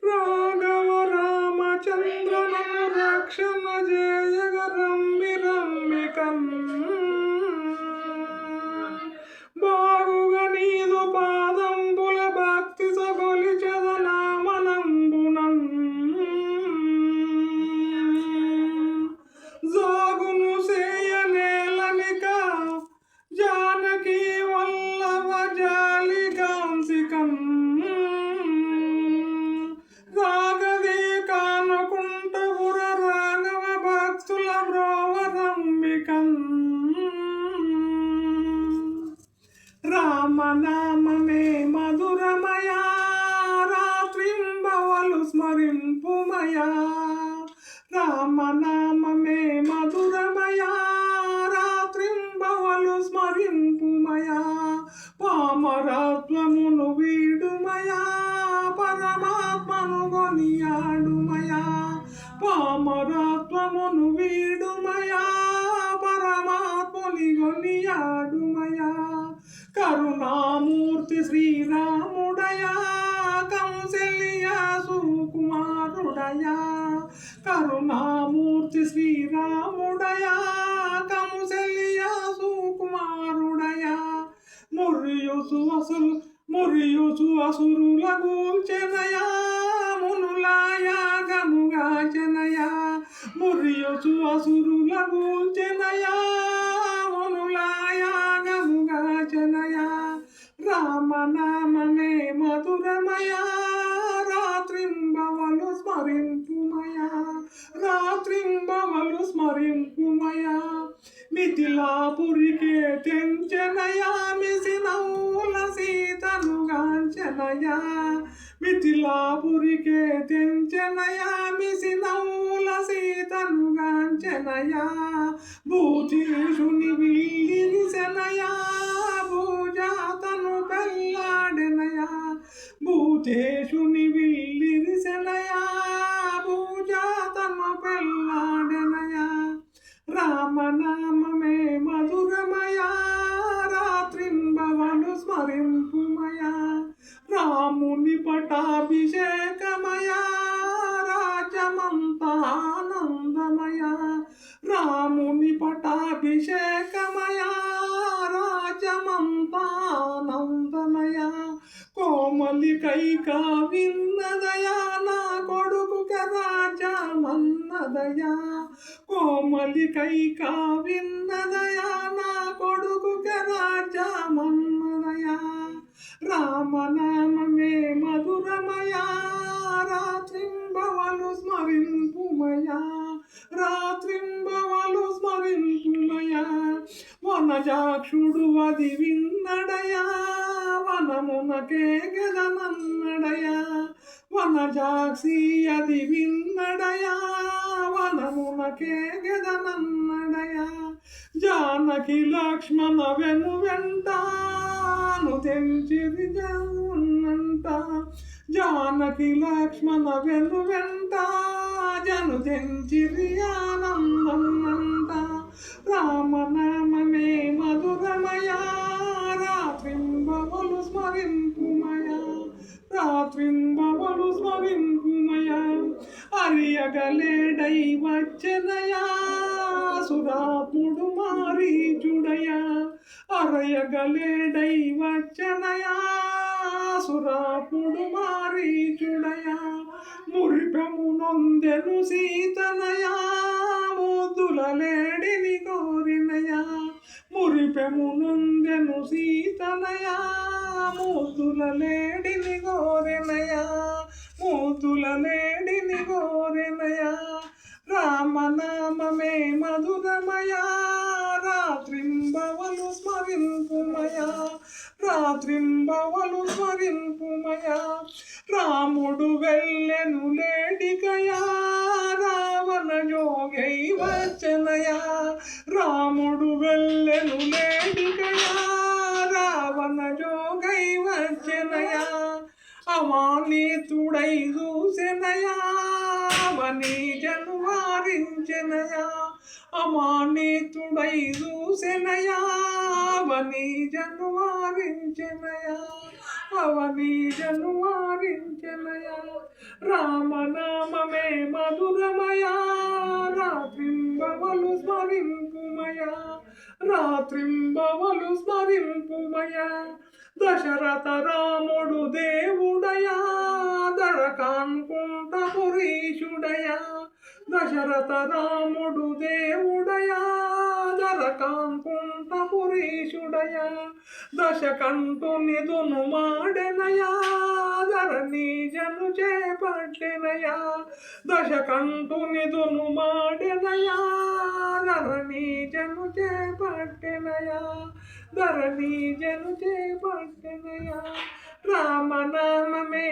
రాఘవ రామచంద్రనను రక్షణ జేయగ రమ్మి రమ్మికం బాగుగా నీదు పాదంబుల భక్తి సగొలిచెద నామనంబునం జాగును సేయనేలనిక జానకి వల్లభ జాలిగాంసికం రాగదే కానుకుంటపుర రాఘవ భక్తుల బ్రోవరంబికం రామనామమే మధురమయా రాత్రింబవలు స్మరింపుమయా రామనామమే మధురమయా రాత్రింబవలు స్మరింపుమయా పామరాత్వమును వీడుమయా పరమాత్మను గొనియాడుమయా పామరాత్వమును వీడుమయా పరమాత్ముని గొనియాడుమయా కరుణామూర్తి శ్రీరాముడయా కౌసల్య సుకుమారుడయా కరుణామూర్తి శ్రీరాముడయా కౌసల్య సుకుమారుడయా మురియుసు అసురుల గూల్చెనయా మునులాయాగముగా చెనయా మురియుసు అసురుల గూల్చెనయా మునులాయాగముగా చెనయా రామనామమే మధురమయా రాత్రింబవలు స్మరింపుమయా రాత్రింబవలు స్మరింపుమయా మిథిలాపురికే తెంచెనయా మిసినౌల సీతను గాంచెనయా మిథిలాపురికే తెంచెనయా మిసినౌల సీతను గాంచెనయా భూతీషుని విల్లిరిసెనయా భూజాతను పెళ్ళాడెనయా భూతేషుని విల్లిరిసెనయా భూజాతను పెళ్ళాడెనయా రామనామమే మధురమయా రాత్రింబవలు స్మరింపుమయా రాముని పటాభిషేకమయా రాజమంతా ఆనందమయా రాముని పటాభిషేకమయా రాజమంతా ఆనందమయా కోమలి కైకా విన్నదయా నా కొడుకుక రాజమన్నదయా కోమలి కైకా విన్నదయా నా కొడుకుక రాజమన్నదయా రామనామమే మధురమయా రాత్రింబవలు స్మరింపుమయా రాత్రింబవలు స్మరింపుమయా వనజాక్షుడు అది విన్నడయా వనమునకే గదనన్నడయా వనజాక్షి అది విన్నడయా వనమునకే గదనన్నడయా జానకి లక్ష్మణ వెంటాను తెంచిరి జనున్నంట జానకి లక్ష్మణ వెంట జను తెంచిరి ఆనందన్నంట రామనామమే మధురమయా రాత్రింబవలు స్మరింపుమయా రాత్రింబవలు స్మరింపుమయా అరియగలేడై వచ్చెనయా సురాత్ముడు మారీచుడయా అరయగలేడై వచ్చెనయా సురాత్ముడు మారీచుడయా మురిపెము నొందెను సీతనయా ముద్దుల లేడిని కోరినయా మురిపెము నొందెను సీతనయా ముద్దుల లేడిని కోరినయా ముద్దుల లేడిని కోరినయా రామనామమే మధురమయా రాత్రింబవలు స్మరింపుమయా రాత్రింబవలు స్మరింపుమయా రాముడు వెళ్ళెను లేడికయా రావణ జోగై వచ్చనయా రాముడు వెళ్ళెను లేడికయా రావణ జోగై వచ్చనయా అమానీతుడై చూసెనయా వనీజను వారించెనయా అమానీతుడై చూసెనయా వనీజను వారించెనయా అవనీజను వారించెనయా రామనామమే మధురమయా రాత్రింబవలు స్మరింపుమయా రాత్రింబవలు స్మరింపుమయా దశరథ రాముడు దేవుడయా దరకాన్కుంట పురీషుడయా దశరథ రాముడు దేవుడయా దరకాన్కుంట పురీషుడయా దశకంఠు నిధును మాడెనయా ధరణి జను చేపట్టెనయా దశకంఠు నిధును మాడెనయా ధరణి జను చేపట్టెనయా ధరణి జను చేపట్టెనయా రామనామమే